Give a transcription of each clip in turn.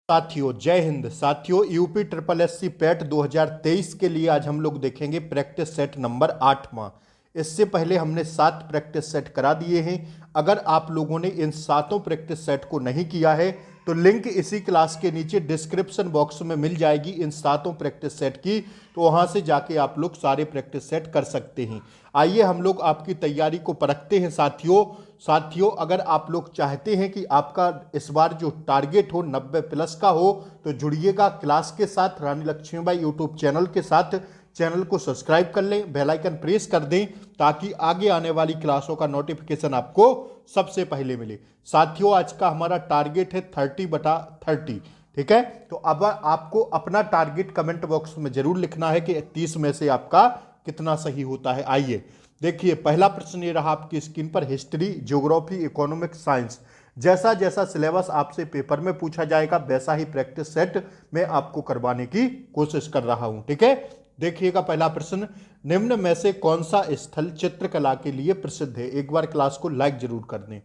साथियों जय हिंद। साथियों यूपी ट्रिपल एससी पैट 2023 के लिए आज हम लोग देखेंगे प्रैक्टिस सेट नंबर 8वां। इससे पहले हमने 7 प्रैक्टिस सेट करा दिए हैं। अगर आप लोगों ने इन 7 प्रैक्टिस सेट को नहीं किया है तो लिंक इसी क्लास के नीचे डिस्क्रिप्शन बॉक्स में मिल जाएगी इन 7 प्रैक्टिस सेट की, तो वहां से जाके आप लोग सारे प्रैक्टिस सेट कर सकते हैं। आइए हम लोग आपकी तैयारी को परखते हैं। साथियों अगर आप लोग चाहते हैं कि आपका इस बार जो टारगेट हो 90 प्लस का हो तो जुड़िएगा क्लास के साथ, रानी लक्ष्मीबाई यूट्यूब चैनल के साथ। चैनल को सब्सक्राइब कर लें, बेल आइकन प्रेस कर दें ताकि आगे आने वाली क्लासों का नोटिफिकेशन आपको सबसे पहले मिले। साथियों आज का हमारा टारगेट है 30/30। ठीक है, तो अब आपको अपना टारगेट कमेंट बॉक्स में जरूर लिखना है कि 30 में से आपका कितना सही होता है। आइए देखिए, पहला प्रश्न ये रहा आपकी स्क्रीन पर। हिस्ट्री, ज्योग्राफी, इकोनॉमिक, साइंस, जैसा जैसा सिलेबस आपसे पेपर में पूछा जाएगा वैसा ही प्रैक्टिस सेट में आपको करवाने की कोशिश कर रहा हूं। ठीक है, देखिएगा पहला प्रश्न, निम्न में से कौन सा स्थल चित्रकला के लिए प्रसिद्ध है? एक बार क्लास को लाइक जरूर कर दें,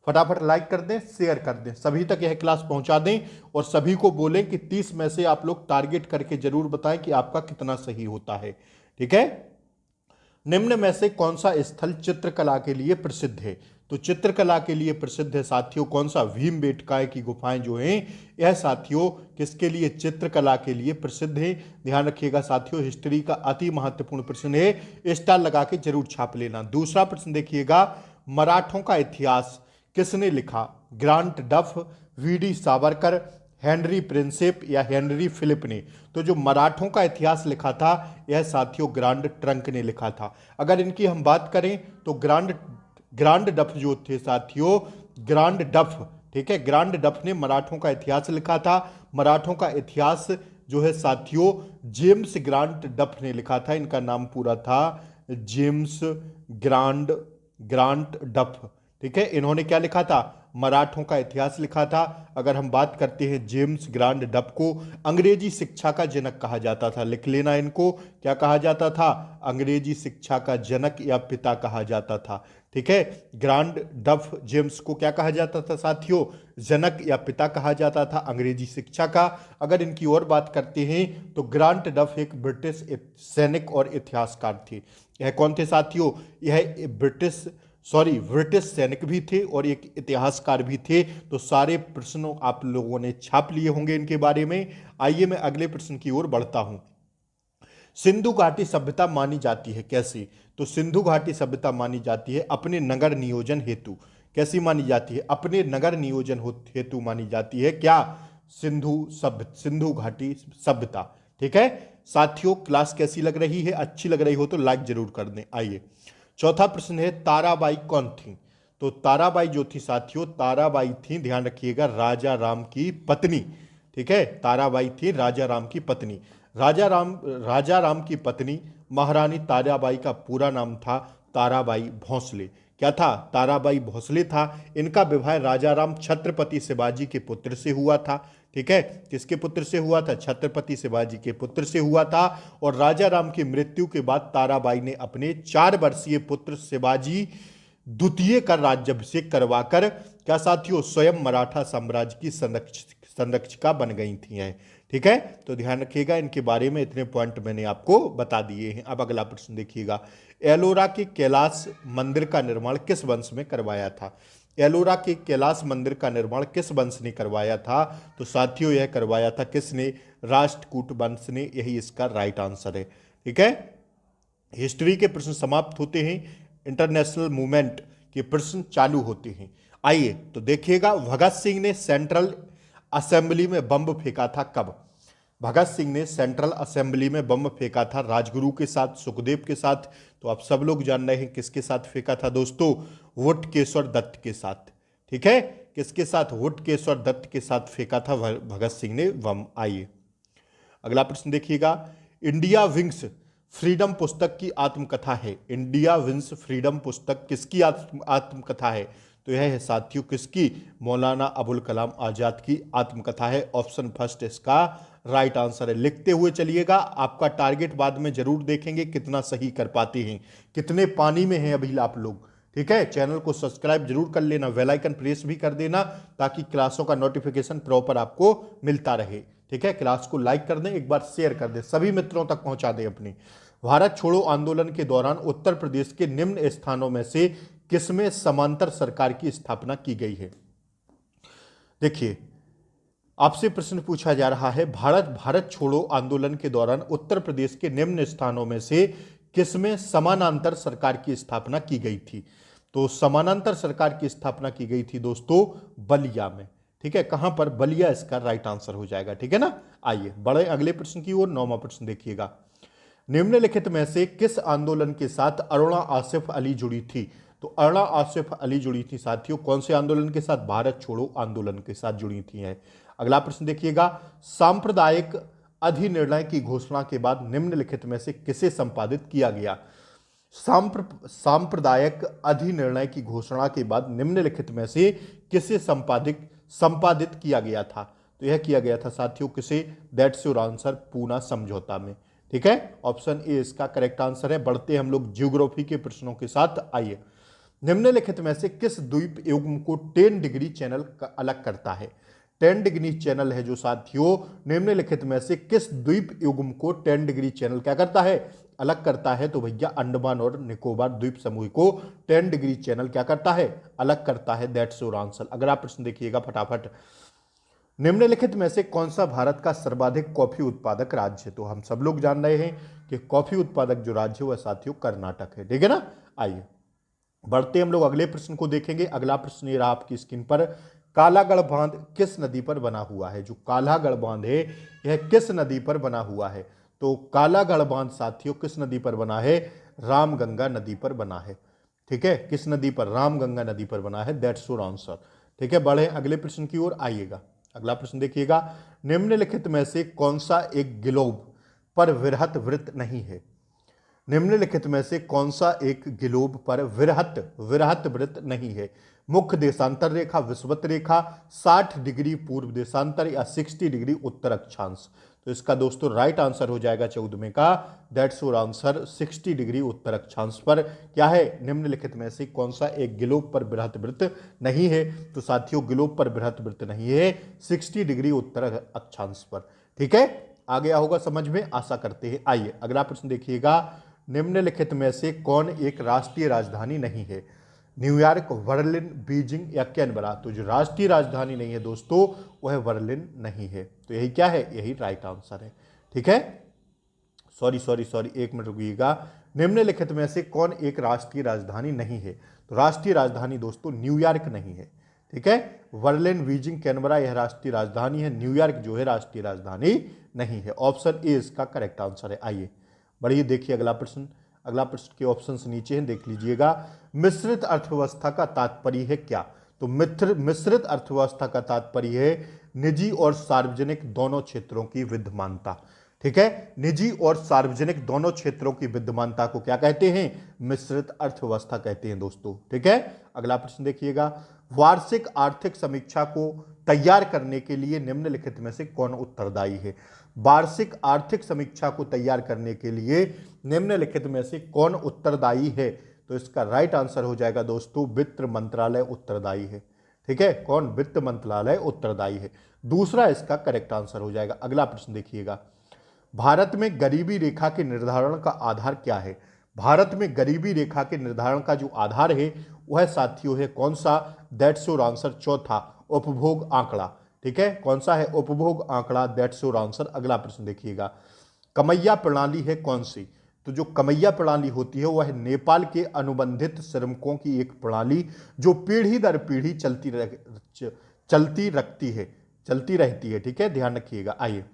फटाफट लाइक कर दें, शेयर कर दें, सभी तक यह क्लास पहुंचा दें और सभी को बोलें कि 30 में से आप लोग टारगेट करके जरूर बताएं कि आपका कितना सही होता है। ठीक है, निम्न में से कौन सा स्थल चित्रकला के लिए प्रसिद्ध है? तो चित्रकला के लिए प्रसिद्ध है साथियों कौन सा? भीमबेटका की गुफाएं जो हैं यह साथियों किसके लिए? चित्रकला के लिए प्रसिद्ध है। ध्यान रखिएगा साथियों, हिस्ट्री का अति महत्वपूर्ण प्रश्न है, स्टार लगा के जरूर छाप लेना। दूसरा प्रश्न देखिएगा, मराठों का इतिहास किसने लिखा? ग्रांट डफ, वीडी सावरकर, हेनरी प्रिंसेप या हेनरी फिलिप ने? तो जो मराठों का इतिहास लिखा था यह साथियों ग्रांड ट्रंक ने लिखा था। अगर इनकी हम बात करें तो ग्रांड डफ जो थे साथियों, ग्रांड डफ, ठीक है, ग्रांड डफ ने मराठों का इतिहास लिखा था। मराठों का इतिहास जो है साथियों जेम्स ग्रांट डफ ने लिखा था। इनका नाम पूरा था जेम्स ग्रांट डफ। ठीक है, इन्होंने क्या लिखा था? मराठों का इतिहास लिखा था। अगर हम बात करते हैं जेम्स ग्रांड डफ को अंग्रेजी शिक्षा का जनक कहा जाता था। लिख लेना इनको, क्या कहा जाता था? अंग्रेजी शिक्षा का जनक या पिता कहा जाता था। ठीक है, ग्रांड डफ जेम्स को क्या कहा जाता था साथियों? जनक या पिता कहा जाता था अंग्रेजी शिक्षा का। अगर इनकी और बात करते हैं तो ग्रांट डफ एक ब्रिटिश सैनिक और इतिहासकार थे। यह कौन थे साथियों? यह ब्रिटिश सैनिक भी थे और एक इतिहासकार भी थे। तो सारे प्रश्नों आप लोगों ने छाप लिए होंगे इनके बारे में। आइए मैं अगले प्रश्न की ओर बढ़ता हूं। सिंधु घाटी सभ्यता मानी जाती है कैसी? तो सिंधु घाटी सभ्यता मानी जाती है अपने नगर नियोजन हेतु। कैसी मानी जाती है? अपने नगर नियोजन हेतु मानी जाती है। क्या? सिंधु घाटी सभ्यता। ठीक है साथियों, क्लास कैसी लग रही है? अच्छी लग रही हो तो लाइक जरूर कर दें। आइए चौथा प्रश्न है, ताराबाई कौन थी? तो ताराबाई जो थी साथियों, ताराबाई थी, ध्यान रखिएगा, राजा राम की पत्नी। ठीक है, ताराबाई थी राजा राम की पत्नी। राजा राम की पत्नी महारानी ताराबाई का पूरा नाम था ताराबाई भोंसले। क्या था? ताराबाई भोंसले था। इनका विवाह राजा राम छत्रपति शिवाजी के पुत्र से हुआ था। ठीक है, किसके पुत्र से हुआ था? छत्रपति शिवाजी के पुत्र से हुआ था। और राजा राम की मृत्यु के बाद ताराबाई ने अपने 4 वर्षीय पुत्र शिवाजी द्वितीय का राज्याभिषेक करवाकर क्या साथियों स्वयं मराठा साम्राज्य की संरक्षिका बन गई थी हैं। ठीक है, तो ध्यान रखिएगा, इनके बारे में इतने पॉइंट मैंने आपको बता दिए हैं। अब अगला प्रश्न देखिएगा, एलोरा के कैलाश मंदिर का निर्माण किस वंश में करवाया था? एलोरा के कैलाश मंदिर का निर्माण किस वंश ने करवाया था? तो साथियों यह करवाया था किसने? राष्ट्रकूट वंश ने। यही इसका राइट आंसर है। ठीक है, हिस्ट्री के प्रश्न समाप्त होते हैं, इंटरनेशनल मूवमेंट के प्रश्न चालू होते हैं। आइए तो देखिएगा, भगत सिंह ने सेंट्रल असेंबली में बम फेंका था कब? भगत सिंह ने सेंट्रल असेंबली में बम फेंका था राजगुरु के साथ, सुखदेव के साथ। तो आप सब लोग जान रहे हैं किसके साथ फेंका था दोस्तों? वुडकेश्वर दत्त के साथ। ठीक है, किसके साथ? वुडकेश्वर दत्त के साथ फेंका था भगत सिंह ने बम। आइए अगला प्रश्न देखिएगा, इंडिया विंग्स फ्रीडम पुस्तक की आत्मकथा है। इंडिया विंग्स फ्रीडम पुस्तक किसकी आत्मकथा है? तो यह है साथियों किसकी? मौलाना अबुल कलाम आजाद की आत्मकथा है। ऑप्शन फर्स्ट इसका राइट आंसर है। लिखते हुए चलिएगा, आपका टारगेट बाद में जरूर देखेंगे कितना सही कर पाते हैं, कितने पानी में हैं अभी आप लोग। ठीक है, चैनल को सब्सक्राइब जरूर कर लेना, बेल आइकन प्रेस भी कर देना ताकि क्लासों का नोटिफिकेशन प्रॉपर आपको मिलता रहे। ठीक है, क्लास को लाइक कर दें, एक बार शेयर कर दें, सभी मित्रों तक पहुंचा दें अपनी। भारत छोड़ो आंदोलन के दौरान उत्तर प्रदेश के निम्न स्थानों में से किसमें समांतर सरकार की स्थापना की गई है? देखिए, आपसे प्रश्न पूछा जा रहा है, भारत छोड़ो आंदोलन के दौरान उत्तर प्रदेश के निम्न स्थानों में से किसमें समानांतर सरकार की स्थापना की गई थी? तो समानांतर सरकार की स्थापना की गई थी दोस्तों बलिया में। ठीक है, कहां पर? बलिया इसका राइट आंसर हो जाएगा। ठीक है ना, आइए बढ़े अगले प्रश्न की ओर। 9वां प्रश्न देखिएगा, निम्नलिखित में से किस आंदोलन के साथ अरुणा आसिफ अली जुड़ी थी? तो अरुणा आसिफ अली जुड़ी थी साथियों कौन से आंदोलन के साथ? भारत छोड़ो आंदोलन के साथ जुड़ी थी हैं। अगला प्रश्न देखिएगा, सांप्रदायिक अधिनिर्णय की घोषणा के बाद निम्नलिखित में से किसे संपादित किया गया? सांप्रदायिक अधिनिर्णय की घोषणा के बाद निम्नलिखित में से किसे संपादित किया गया था? तो यह किया गया था साथियों किसे? दैट्स योर आंसर, पूना समझौता में। ठीक है, ऑप्शन ए इसका करेक्ट आंसर है। बढ़ते हम लोग ज्योग्राफी के प्रश्नों के साथ। आइए, निम्नलिखित में से किस द्वीप युग्म को 10 डिग्री चैनल अलग करता है? 10 डिग्री चैनल है जो साथियों, निम्नलिखित में से किस द्वीप युग्म को 10 डिग्री चैनल क्या करता है? अलग करता है। तो भैया अंडमान और निकोबार द्वीप समूह को 10 डिग्री चैनल क्या करता है? अलग करता है। That's your answer. अगला प्रश्न देखिएगा फटाफट, निम्नलिखित में से कौन सा भारत का सर्वाधिक कॉफी उत्पादक राज्य है? तो हम सब लोग जान रहे हैं कि कॉफी उत्पादक जो राज्य है वह साथियों कर्नाटक है। ठीक है ना, आइए बढ़ते हम लोग अगले प्रश्न को देखेंगे। अगला प्रश्न ये रहा आपकी स्क्रीन पर, कालागढ़ बांध किस नदी पर बना हुआ है? जो कालागढ़ बांध है यह किस नदी पर बना हुआ है? तो कालागढ़ बांध साथियों किस नदी पर बना है? रामगंगा नदी पर बना है। ठीक है, किस नदी पर? रामगंगा नदी पर बना है। That's your answer. ठीक है, बढ़े अगले प्रश्न की ओर। आइएगा, अगला प्रश्न देखिएगा, निम्नलिखित में से कौन सा एक ग्लोब पर वृहत वृत्त नहीं है? निम्नलिखित में से कौन सा एक ग्लोब पर वृहत वृत्त नहीं है? मुख्य देशांतर रेखा, विषुवत रेखा, 60 डिग्री पूर्व देशांतर या 60 डिग्री उत्तर अक्षांश? तो इसका दोस्तों राइट आंसर हो जाएगा 14वें का। दैट्स योर आंसर, 60 डिग्री उत्तर अक्षांश पर क्या है? निम्नलिखित में से कौन सा एक ग्लोब पर वृहत वृत्त नहीं है? तो साथियों ग्लोब पर वृहत वृत्त नहीं है 60 डिग्री उत्तर अक्षांश पर। ठीक है, आ गया होगा समझ में, आशा करते हैं। आइए अगला प्रश्न देखिएगा, निम्नलिखित में से कौन एक राष्ट्रीय राजधानी नहीं है? न्यूयॉर्क, बर्लिन, बीजिंग या कैनबरा? तो जो राष्ट्रीय राजधानी नहीं है दोस्तों वह बर्लिन नहीं है। तो यही क्या है? यही राइट आंसर है। ठीक है, सॉरी 1 मिनट रुकिएगा, निम्नलिखित में से कौन एक राष्ट्रीय राजधानी नहीं है? तो राष्ट्रीय राजधानी दोस्तों न्यूयॉर्क नहीं है। ठीक है, बर्लिन, बीजिंग, कैनबरा यह राष्ट्रीय राजधानी है, न्यूयॉर्क जो है राष्ट्रीय राजधानी नहीं है। ऑप्शन ए इसका करेक्ट आंसर है। आइए बढ़िए देखिए अगला प्रश्न। अगला प्रश्न के ऑप्शंस नीचे हैं, देख लीजिएगा। मिश्रित अर्थव्यवस्था का तात्पर्य है क्या? तो मिश्रित अर्थव्यवस्था का तात्पर्य है निजी और सार्वजनिक दोनों क्षेत्रों की विद्यमानता। ठीक है, निजी और सार्वजनिक दोनों क्षेत्रों की विद्यमानता को क्या कहते हैं? मिश्रित अर्थव्यवस्था कहते हैं दोस्तों। ठीक है, अगला प्रश्न देखिएगा, वार्षिक आर्थिक समीक्षा को तैयार करने के लिए निम्नलिखित में से कौन उत्तरदायी है? वार्षिक आर्थिक समीक्षा को तैयार करने के लिए निम्नलिखित में से कौन उत्तरदायी है? तो इसका राइट आंसर हो जाएगा दोस्तों वित्त मंत्रालय उत्तरदायी है। ठीक है, कौन? वित्त मंत्रालय उत्तरदायी है। दूसरा इसका करेक्ट आंसर हो जाएगा। अगला प्रश्न देखिएगा, भारत में गरीबी रेखा के निर्धारण का आधार क्या है? भारत में गरीबी रेखा के निर्धारण का जो आधार है वह साथियों है कौन सा? दैट्स योर आंसर, चौथा, उपभोग आंकड़ा। ठीक है, कौन सा है? उपभोग आंकड़ा। That's your answer. अगला प्रश्न देखिएगा, कमैया प्रणाली है कौन सी? तो जो कमैया प्रणाली होती है वह नेपाल के अनुबंधित श्रमिकों की एक प्रणाली जो पीढ़ी दर पीढ़ी चलती रहती है। ठीक है, ध्यान रखिएगा। आइए,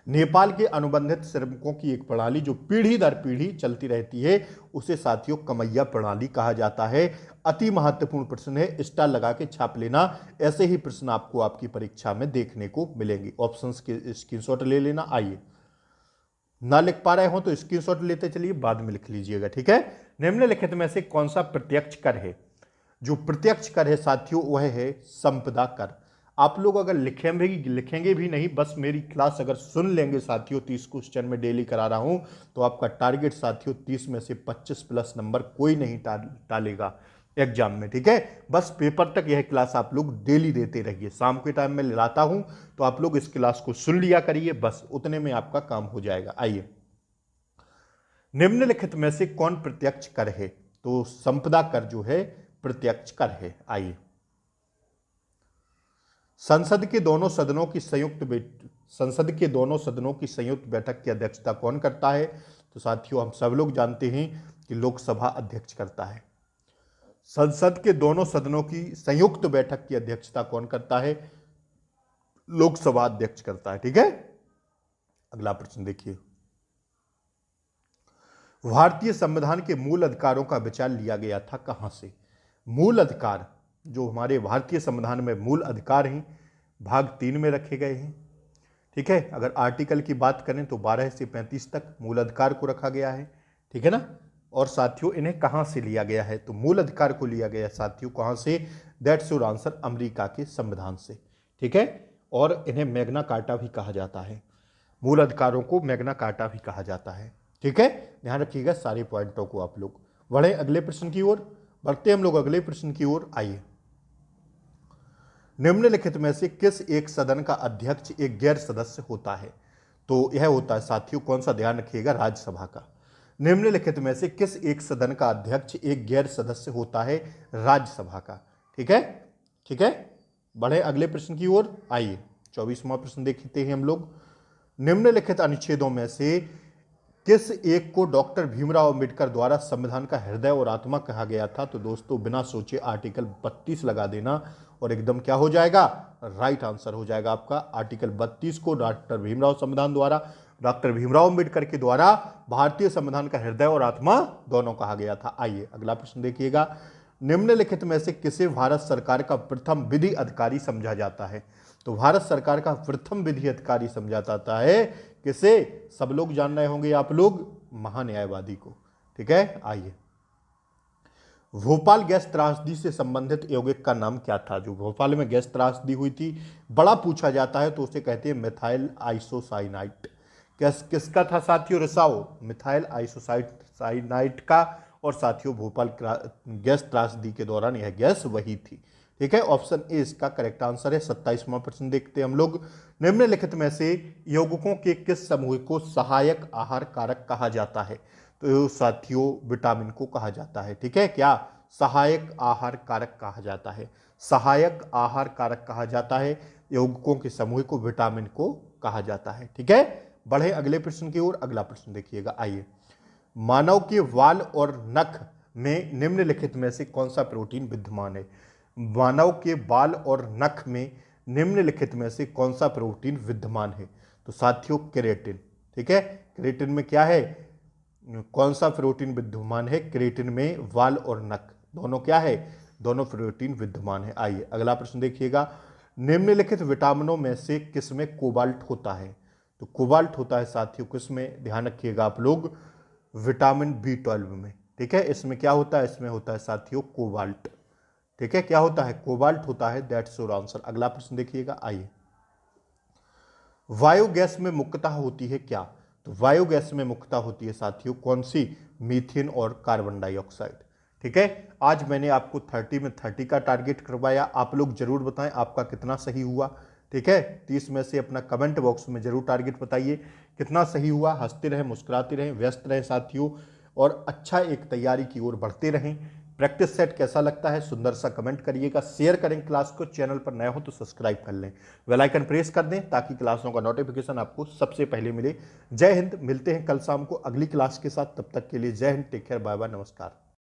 नेपाल के अनुबंधित श्रमिकों की एक प्रणाली जो पीढ़ी दर पीढ़ी चलती रहती है उसे साथियों कमैया प्रणाली कहा जाता है। अति महत्वपूर्ण प्रश्न है, स्टार लगा के छाप लेना, ऐसे ही प्रश्न आपको आपकी परीक्षा में देखने को मिलेंगे। ऑप्शंस के स्क्रीनशॉट ले लेना। आइए, ना लिख पा रहे हो तो स्क्रीनशॉट लेते चलिए, बाद में लिख लीजिएगा। ठीक है, निम्नलिखित में से कौन सा प्रत्यक्ष कर है? जो प्रत्यक्ष कर है साथियों वह है संपदा कर। आप लोग अगर लिखेंगे भी नहीं, बस मेरी क्लास अगर सुन लेंगे साथियों, 30 क्वेश्चन में डेली करा रहा हूं, तो आपका टारगेट साथियों 30 में से 25 प्लस नंबर कोई नहीं टालेगा एग्जाम में। ठीक है, बस पेपर तक यह क्लास आप लोग डेली देते रहिए। शाम के टाइम में लाता हूं, तो आप लोग इस क्लास को सुन लिया करिए, बस उतने में आपका काम हो जाएगा। आइए, निम्नलिखित में से कौन प्रत्यक्ष कर है? तो संपदा कर जो है प्रत्यक्ष कर है। आइए, संसद के दोनों सदनों की संयुक्त बैठक की अध्यक्षता कौन करता है? तो साथियों, हम सब लोग जानते हैं कि लोकसभा अध्यक्ष करता है। संसद के दोनों सदनों की संयुक्त बैठक की अध्यक्षता कौन करता है? लोकसभा अध्यक्ष करता है। ठीक है, अगला प्रश्न देखिए, भारतीय संविधान के मूल अधिकारों का विचार लिया गया था कहां से? मूल अधिकार जो हमारे भारतीय संविधान में मूल अधिकार हैं, भाग 3 में रखे गए हैं। ठीक है, अगर आर्टिकल की बात करें तो 12 से 35 तक मूल अधिकार को रखा गया है। ठीक है ना, और साथियों इन्हें कहां से लिया गया है? तो मूल अधिकार को लिया गया साथियों कहां से? दैट्स योर आंसर, अमेरिका के संविधान से। ठीक है, और इन्हें मैग्ना कार्टा भी कहा जाता है, मूल अधिकारों को मैग्ना कार्टा भी कहा जाता है। ठीक है, ध्यान रखिएगा सारे पॉइंटों को। आप लोग बढ़े अगले प्रश्न की ओर, बढ़ते हम लोग अगले प्रश्न की ओर। आइए, निम्नलिखित में से किस एक सदन का अध्यक्ष एक गैर सदस्य होता है? तो यह होता है साथियों, कौन सा? ध्यान रखिएगा, राज्यसभा का। निम्नलिखित में से किस एक सदन का अध्यक्ष एक गैर सदस्य होता है? राज्यसभा का। ठीक है, ठीक है, बढ़े अगले प्रश्न की ओर। आइए, 24वां प्रश्न देखते हैं हम लोग। निम्नलिखित अनुच्छेदों में से किस एक को डॉक्टर भीमराव अंबेडकर द्वारा संविधान का हृदय और आत्मा कहा गया था? तो दोस्तों बिना सोचे आर्टिकल 32 लगा देना और एकदम क्या हो जाएगा? राइट आंसर हो जाएगा आपका। आर्टिकल 32 को डॉक्टर भीमराव अंबेडकर के द्वारा भारतीय संविधान का हृदय और आत्मा दोनों कहा गया था। आइए, अगला प्रश्न देखिएगा, निम्नलिखित में से किसे भारत सरकार का प्रथम विधि अधिकारी समझा जाता है? तो भारत सरकार का प्रथम विधि अधिकारी समझा जाता है किसे? सब लोग जान रहे होंगे आप लोग, महान्यायवादी को। ठीक है, आइए, भोपाल गैस त्रासदी से संबंधित यौगिक का नाम क्या था? जो भोपाल में गैस त्रासदी हुई थी, बड़ा पूछा जाता है, तो उसे कहते हैं मिथाइल आइसोसाइनाइट। किसका था साथियों? रिसाओ, मिथाइल आइसोसाइनाइट का। और साथियों भोपाल गैस त्रासदी के दौरान यह गैस वही थी। ठीक है, ऑप्शन ए इसका करेक्ट आंसर है। 27वां प्रश्न देखते हैं हम लोग, निम्नलिखित में से यौगिकों के किस समूह को सहायक आहार कारक कहा जाता है? तो साथियों विटामिन को कहा जाता है। ठीक है, क्या? सहायक आहार कारक कहा जाता है, सहायक आहार कारक कहा जाता है। यौगिकों के समूह को विटामिन को कहा जाता है। ठीक है, बढ़े अगले प्रश्न की ओर। अगला प्रश्न देखिएगा। आइए, मानव के वाल और नख में निम्नलिखित में से कौन सा प्रोटीन विद्यमान है? मानव के बाल और नख में निम्नलिखित में से कौन सा प्रोटीन विद्यमान है? तो साथियों केराटिन। ठीक है, केराटिन में क्या है? कौन सा प्रोटीन विद्यमान है? केराटिन में वाल और नख दोनों क्या है? दोनों प्रोटीन विद्यमान है। आइए, अगला प्रश्न देखिएगा, निम्नलिखित विटामिनों में से किसमें कोबाल्ट होता है? तो कोबाल्ट होता है साथियों किसमें? ध्यान रखिएगा आप लोग, विटामिन B12 में। ठीक है, इसमें क्या होता है? इसमें होता है साथियों कोबाल्ट। ठीक है, क्या होता है? कोबाल्ट होता है। That's your answer. अगला प्रश्न देखिएगा। आइए, बायोगैस में मुख्यतः होती है क्या? तो बायोगैस में मुख्यतः होती है साथियों कौन सी? मीथेन और कार्बन डाइऑक्साइड। ठीक है, आज मैंने आपको 30 में 30 का टारगेट करवाया। आप लोग जरूर बताएं आपका कितना सही हुआ। ठीक है, 30 में से अपना कमेंट बॉक्स में जरूर टारगेट बताइए कितना सही हुआ। हंसते रहें, मुस्कुराते रहें, व्यस्त रहें साथियों, और अच्छा एक तैयारी की ओर बढ़ते रहें। प्रैक्टिस सेट कैसा लगता है सुंदर सा कमेंट करिएगा, शेयर करें क्लास को, चैनल पर नए हो तो सब्सक्राइब कर लें, बेल आइकन प्रेस कर दें ताकि क्लासों का नोटिफिकेशन आपको सबसे पहले मिले। जय हिंद, मिलते हैं कल शाम को अगली क्लास के साथ। तब तक के लिए जय हिंद, टेक केयर, बाय बाय, नमस्कार।